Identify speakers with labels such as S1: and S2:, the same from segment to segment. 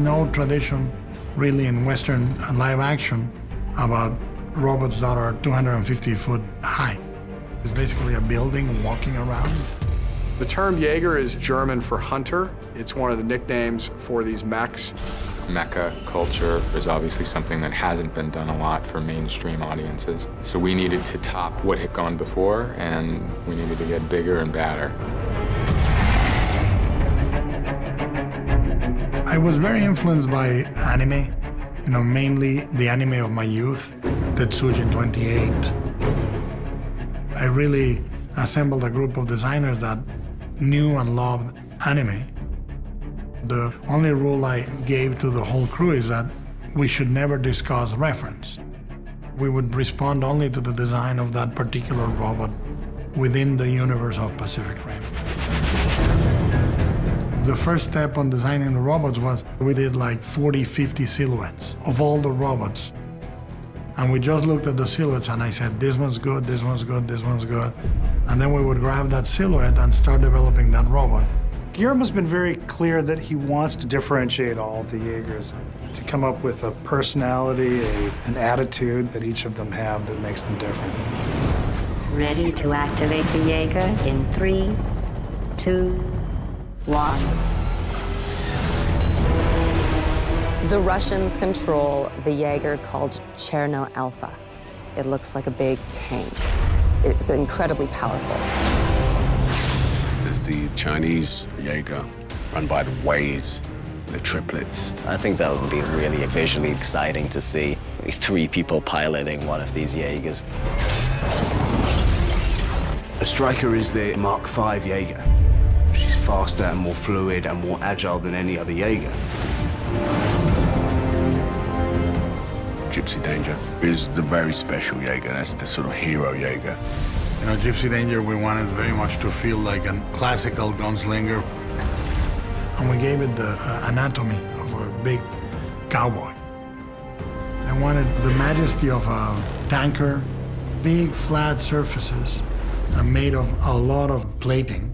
S1: no tradition really in Western live action about robots that are 250 foot high. It's basically a building walking around.
S2: The term Jaeger is German for hunter. It's one of the nicknames for these mechs.
S3: Mecha culture is obviously something that hasn't been done a lot for mainstream audiences. So we needed to top what had gone before, and we needed to get bigger and badder.
S1: I was very influenced by anime, mainly the anime of my youth, Tetsujin 28. I really assembled a group of designers that knew and loved anime. The only rule I gave to the whole crew is that we should never discuss reference. We would respond only to the design of that particular robot within the universe of Pacific Rim. The first step on designing the robots was we did like 40, 50 silhouettes of all the robots. And we just looked at the silhouettes and I said, this one's good, this one's good, this one's good. And then we would grab that silhouette and start developing that robot.
S4: Guillermo's been very clear that he wants to differentiate all of the Jaegers, to come up with a personality, an attitude that each of them have that makes them different.
S5: Ready to activate the Jaeger in 3, 2, 1.
S6: The Russians control the Jaeger called Cherno Alpha. It looks like a big tank. It's incredibly powerful.
S7: There's the Chinese Jaeger, run by the Ways, the triplets.
S8: I think that would be really visually exciting to see these 3 people piloting one of these Jaegers.
S9: A Striker is the Mark V Jaeger. She's faster and more fluid and more agile than any other Jaeger.
S7: Gypsy Danger is the very special Jaeger. That's the sort of hero Jaeger.
S1: Gypsy Danger, we wanted very much to feel like a classical gunslinger. And we gave it the anatomy of a big cowboy. I wanted the majesty of a tanker, big flat surfaces made of a lot of plating.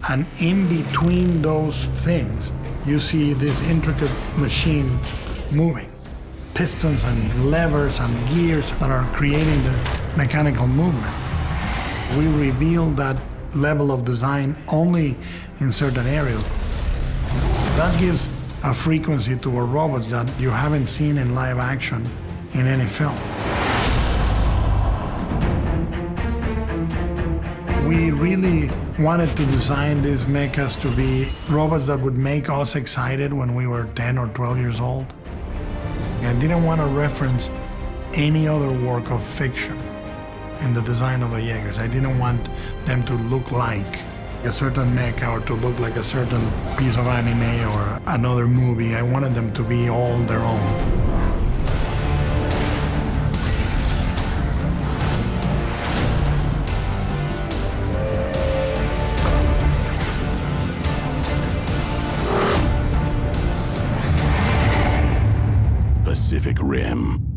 S1: And in between those things, you see this intricate machine moving. Pistons and levers and gears that are creating the mechanical movement. We reveal that level of design only in certain areas. That gives a frequency to our robots that you haven't seen in live action in any film. We really wanted to design these mechas to be robots that would make us excited when we were 10 or 12 years old. I didn't want to reference any other work of fiction in the design of the Jaegers. I didn't want them to look like a certain mecha or to look like a certain piece of anime or another movie. I wanted them to be all their own.
S10: Pacific Rim.